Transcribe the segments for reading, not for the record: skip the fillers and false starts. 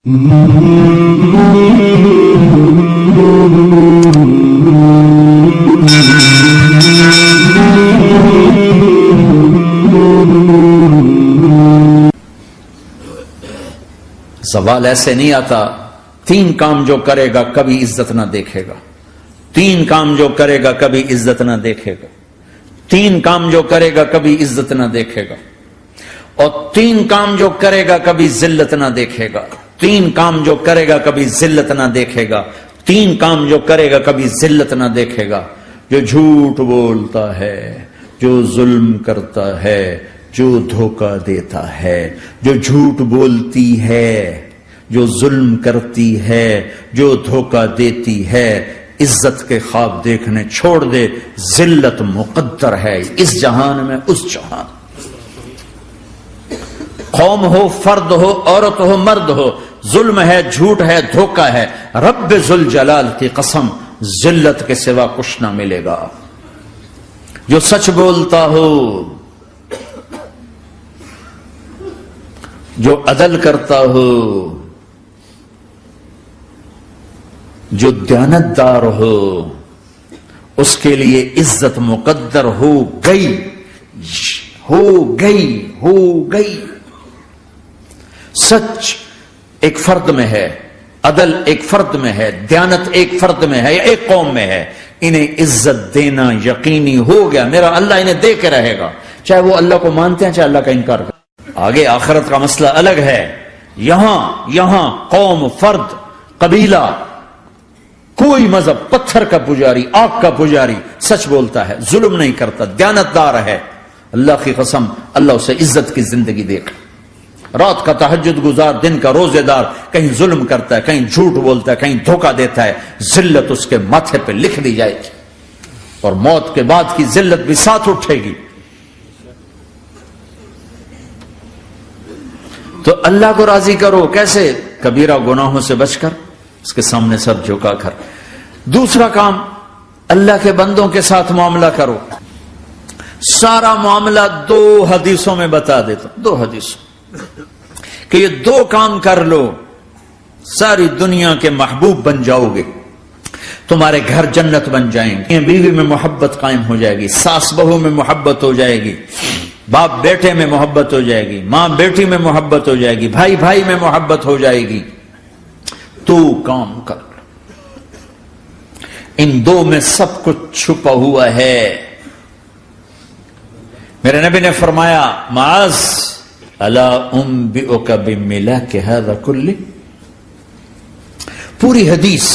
سوال ایسے نہیں آتا تین کام جو کرے گا کبھی عزت نہ دیکھے گا، تین کام جو کرے گا کبھی عزت نہ دیکھے گا، تین کام جو کرے گا کبھی عزت نہ دیکھے گا، اور تین کام جو کرے گا کبھی ذلت نہ دیکھے گا، تین کام جو کرے گا کبھی ذلت نہ دیکھے گا، تین کام جو کرے گا کبھی ذلت نہ دیکھے گا۔ جو جھوٹ بولتا ہے، جو ظلم کرتا ہے، جو دھوکہ دیتا ہے، جو جھوٹ بولتی ہے، جو ظلم کرتی ہے، جو دھوکہ دیتی ہے، عزت کے خواب دیکھنے چھوڑ دے، ذلت مقدر ہے اس جہان میں اس جہان۔ قوم ہو، فرد ہو، عورت ہو، مرد ہو، ظلم ہے، جھوٹ ہے، دھوکہ ہے، رب ذوالجلال کی قسم ذلت کے سوا کچھ نہ ملے گا۔ جو سچ بولتا ہو، جو عدل کرتا ہو، جو دیانتدار ہو، اس کے لیے عزت مقدر ہو گئی، ہو گئی، ہو گئی۔ سچ ایک فرد میں ہے، عدل ایک فرد میں ہے، دیانت ایک فرد میں ہے یا ایک قوم میں ہے، انہیں عزت دینا یقینی ہو گیا، میرا اللہ انہیں دے کے رہے گا، چاہے وہ اللہ کو مانتے ہیں چاہے اللہ کا انکار کرتے ہیں۔ آگے آخرت کا مسئلہ الگ ہے۔ یہاں قوم، فرد، قبیلہ، کوئی مذہب، پتھر کا پجاری، آگ کا پجاری، سچ بولتا ہے، ظلم نہیں کرتا، دیانتدار ہے، اللہ کی قسم اللہ اسے عزت کی زندگی دے گا۔ رات کا تہجد گزار، دن کا روزے دار، کہیں ظلم کرتا ہے، کہیں جھوٹ بولتا ہے، کہیں دھوکہ دیتا ہے، ذلت اس کے ماتھے پہ لکھ دی جائے گی، اور موت کے بعد کی ذلت بھی ساتھ اٹھے گی۔ تو اللہ کو راضی کرو، کیسے؟ کبیرہ گناہوں سے بچ کر، اس کے سامنے سر جھکا کر۔ دوسرا کام، اللہ کے بندوں کے ساتھ معاملہ کرو۔ سارا معاملہ دو حدیثوں میں بتا دیتا ہوں، دو حدیثوں کہ یہ دو کام کر لو، ساری دنیا کے محبوب بن جاؤ گے، تمہارے گھر جنت بن جائیں گے، بیوی میں محبت قائم ہو جائے گی، ساس بہو میں محبت ہو جائے گی، باپ بیٹے میں محبت ہو جائے گی، ماں بیٹی میں محبت ہو جائے گی، بھائی بھائی میں محبت ہو جائے گی۔ تو کام کر لو، ان دو میں سب کچھ چھپا ہوا ہے۔ میرے نبی نے فرمایا، معاذ الا انبئک بملاک ھذا کلہ، پوری حدیث۔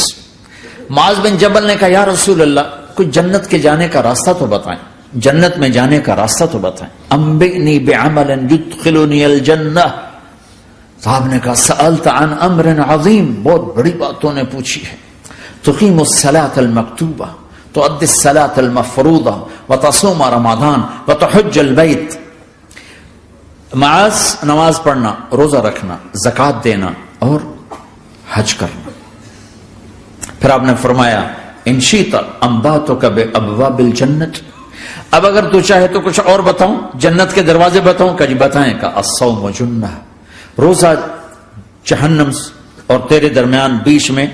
معاذ بن جبل نے کہا، یا رسول اللہ، کچھ جنت کے جانے کا راستہ تو بتائیں، جنت میں جانے کا راستہ تو بتائیں۔ انبئنی بعمل یدخلنی الجنہ، صاحب نے کہا، سألت عن امر عظیم، بہت بڑی باتوں نے پوچھی ہے۔ تقیم الصلاۃ المکتوبہ، تؤدی الصلاۃ المفروضہ، وتصوم رمضان، وتحج البیت۔ معاذ، نماز پڑھنا، روزہ رکھنا، زکوٰۃ دینا اور حج کرنا۔ پھر آپ نے فرمایا، ان شئت انبأتک بابواب الجنۃ، اب اگر تو چاہے تو کچھ اور بتاؤں، جنت کے دروازے بتاؤں؟ کہ جی بتائیں۔ کا الصوم جنہ، روزہ جہنم اور تیرے درمیان بیچ میں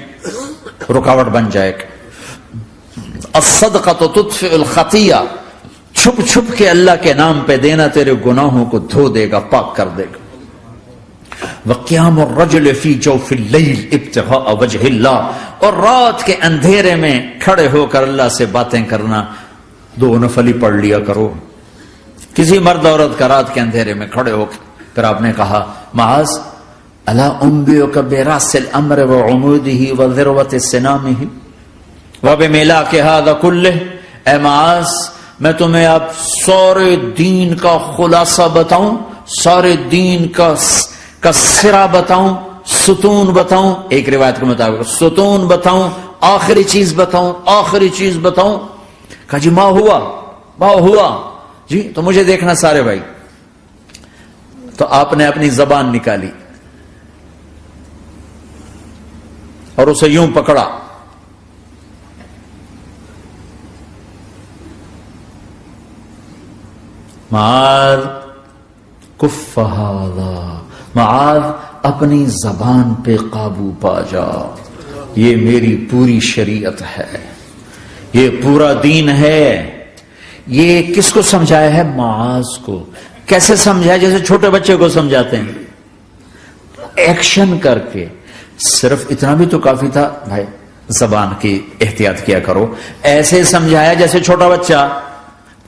رکاوٹ بن جائے گا۔ الصدقۃ تطفئ الخطیہ، چھپ چھپ کے اللہ کے نام پہ دینا تیرے گناہوں کو دھو دے گا، پاک کر دے گا۔ وقیام الرجل فی جوف اللیل ابتغاء وجہ اللہ، اور رات کے اندھیرے میں کھڑے ہو کر اللہ سے باتیں کرنا، دو نفلی پڑھ لیا کرو، کسی مرد عورت کا رات کے اندھیرے میں کھڑے ہو کے۔ پھر آپ نے کہا، معاذ الا انبئک براس الامر وعمودہ وذروۃ سنامہ وبملاک ھذا کلہ، اے معاذ میں تمہیں اب سارے دین کا خلاصہ بتاؤں، سارے دین کا سرا بتاؤں، ستون بتاؤں، ایک روایت کے مطابق ستون بتاؤں، آخری چیز بتاؤں، آخری چیز بتاؤں؟ کہا جی ما ہوا جی، تو مجھے دیکھنا سارے بھائی۔ تو آپ نے اپنی زبان نکالی اور اسے یوں پکڑا، معاذ کف ھذا، معاذ اپنی زبان پہ قابو پا جا. یہ میری پوری شریعت ہے، یہ پورا دین ہے. یہ کس کو سمجھایا ہے؟ معاذ کو. کیسے سمجھایا؟ جیسے چھوٹے بچے کو سمجھاتے ہیں، ایکشن کر کے. صرف اتنا بھی تو کافی تھا، بھائی زبان کی احتیاط کیا کرو. ایسے سمجھایا جیسے چھوٹا بچہ.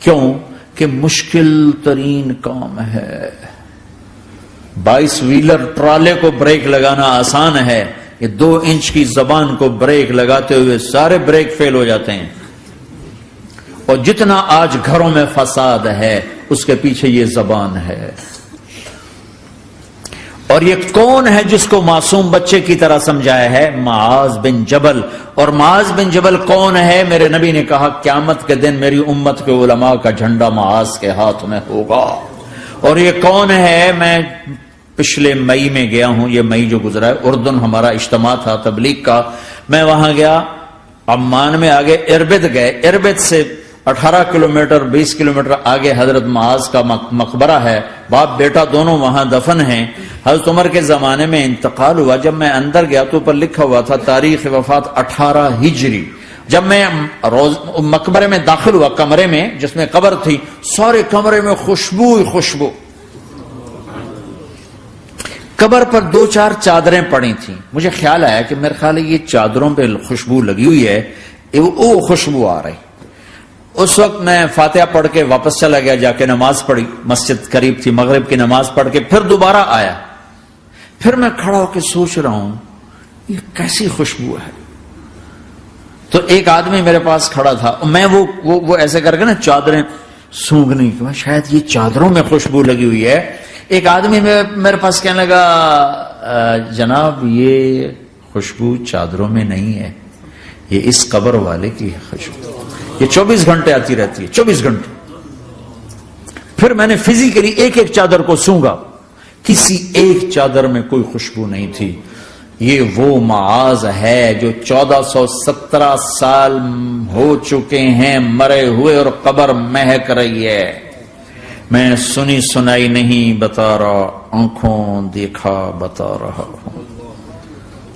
کیوں کہ مشکل ترین کام ہے. 22 ویلر ٹرالے کو بریک لگانا آسان ہے، یہ 2 انچ کی زبان کو بریک لگاتے ہوئے سارے بریک فیل ہو جاتے ہیں. اور جتنا آج گھروں میں فساد ہے اس کے پیچھے یہ زبان ہے. اور یہ کون ہے جس کو معصوم بچے کی طرح سمجھایا ہے؟ معاذ بن جبل. اور معاذ بن جبل کون ہے؟ میرے نبی نے کہا قیامت کے دن میری امت کے علماء کا جھنڈا معاذ کے ہاتھ میں ہوگا. اور یہ کون ہے؟ میں پچھلے مئی میں گیا ہوں، یہ مئی جو گزرا ہے، اردن ہمارا اجتماع تھا تبلیغ کا. میں وہاں گیا، عمان میں آگے اربد گئے. اربد سے 18 کلومیٹر 20 کلومیٹر آگے حضرت معاذ کا مقبرہ ہے. باپ بیٹا دونوں وہاں دفن ہیں. حضرت عمر کے زمانے میں انتقال ہوا. جب میں اندر گیا تو اوپر لکھا ہوا تھا تاریخ وفات 18 ہجری. جب میں مقبرے میں داخل ہوا، کمرے میں جس میں قبر تھی، سارے کمرے میں خوشبو ہی خوشبو. قبر پر 2-4 چادریں پڑی تھیں. مجھے خیال آیا کہ میرے خیال ہے یہ چادروں پہ خوشبو لگی ہوئی ہے، وہ خوشبو آ رہی. اس وقت میں فاتحہ پڑھ کے واپس چلا گیا، جا کے نماز پڑھی. مسجد قریب تھی، مغرب کی نماز پڑھ کے پھر دوبارہ آیا. پھر میں کھڑا ہو کے سوچ رہا ہوں یہ کیسی خوشبو ہے. تو ایک آدمی میرے پاس کھڑا تھا، میں وہ ایسے کر کے نا چادریں سونگنے کی، شاید یہ چادروں میں خوشبو لگی ہوئی ہے. ایک آدمی میرے پاس کہنے لگا جناب یہ خوشبو چادروں میں نہیں ہے، یہ اس قبر والے کی خوشبو، یہ 24 گھنٹے آتی رہتی ہے، 24 گھنٹے. پھر میں نے فزیکلی ایک ایک چادر کو سونگا، کسی ایک چادر میں کوئی خوشبو نہیں تھی. یہ وہ معاذ ہے جو 1417 سال ہو چکے ہیں مرے ہوئے اور قبر مہک رہی ہے. میں سنی سنائی نہیں بتا رہا، آنکھوں دیکھا بتا رہا ہوں.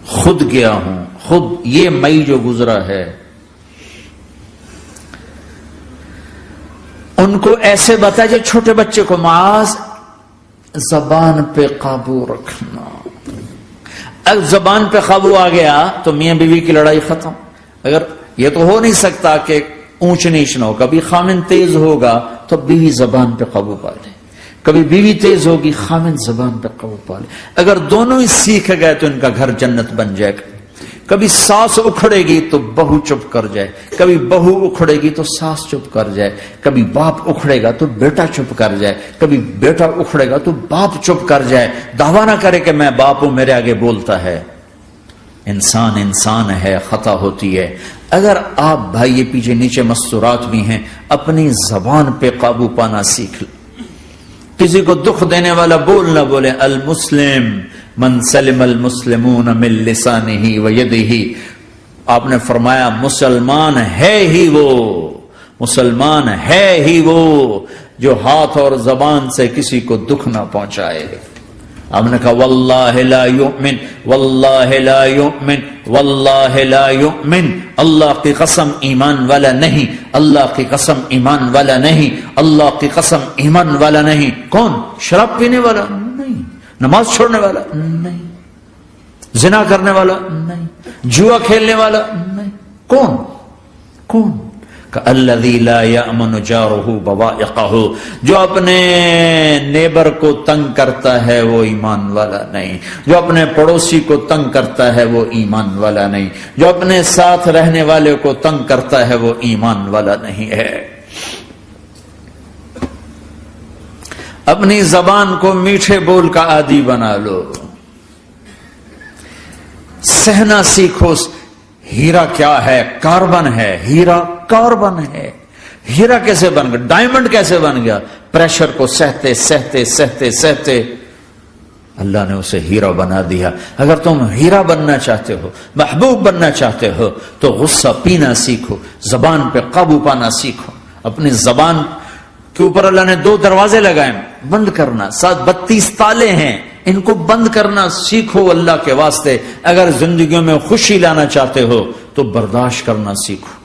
خود گیا ہوں، خود یہ مئی جو گزرا ہے. ان کو ایسے بتا جو چھوٹے بچے کو، معاذ زبان پہ قابو رکھنا. اگر زبان پہ قابو آ گیا تو میاں بیوی کی لڑائی ختم. اگر یہ تو ہو نہیں سکتا کہ اونچ نیچ نہ ہو، کبھی خامن تیز ہوگا تو بیوی زبان پہ قابو پا لے، کبھی بیوی تیز ہوگی خامن زبان پہ قابو پا لے. اگر دونوں ہی سیکھ گئے تو ان کا گھر جنت بن جائے گا. کبھی ساس اکھڑے گی تو بہو چپ کر جائے، کبھی بہو اکھڑے گی تو ساس چپ کر جائے، کبھی باپ اکھڑے گا تو بیٹا چپ کر جائے، کبھی بیٹا اکھڑے گا تو باپ چپ کر جائے. دعویٰ نہ کرے کہ میں باپ ہوں میرے آگے بولتا ہے. انسان ہے، خطا ہوتی ہے. اگر آپ بھائی یہ پیچھے نیچے مستورات بھی ہیں، اپنی زبان پہ قابو پانا سیکھ لیں. کسی کو دکھ دینے والا بول نہ بولے. المسلم من سلم المسلمون من لسانہ ویدہ. آپ نے فرمایا مسلمان ہے ہی وہ، مسلمان ہے ہی وہ جو ہاتھ اور زبان سے کسی کو دکھ نہ پہنچائے. آپ نے کہا واللہ لا یؤمن، واللہ لا یؤمن، واللہ لا یؤمن. اللہ کی قسم ایمان والا نہیں، اللہ کی قسم ایمان والا نہیں، اللہ کی قسم ایمان والا نہیں. کون؟ شراب پینے والا نہیں، نماز چھوڑنے والا نہیں، زنا کرنے والا نہیں، جوا کھیلنے والا نہیں. کون؟ الذی لا یأمن جارہ بوائقہ. جو اپنے نیبر کو تنگ کرتا ہے وہ ایمان والا نہیں، جو اپنے پڑوسی کو تنگ کرتا ہے وہ ایمان والا نہیں، جو اپنے ساتھ رہنے والے کو تنگ کرتا ہے وہ ایمان والا نہیں ہے. اپنی زبان کو میٹھے بول کا عادی بنا لو، سہنا سیکھو. ہیرا کیا ہے؟ کاربن ہے. ہیرا کاربن ہے. ہیرا کیسے بن گیا؟ ڈائمنڈ کیسے بن گیا؟ پریشر کو سہتے سہتے سہتے سہتے اللہ نے اسے ہیرا بنا دیا. اگر تم ہیرا بننا چاہتے ہو، محبوب بننا چاہتے ہو تو غصہ پینا سیکھو، زبان پہ قابو پانا سیکھو. اپنی زبان کے اوپر اللہ نے 2 دروازے لگائے، بند کرنا. 32 تالے ہیں، ان کو بند کرنا سیکھو اللہ کے واسطے. اگر زندگیوں میں خوشی لانا چاہتے ہو تو برداشت کرنا سیکھو.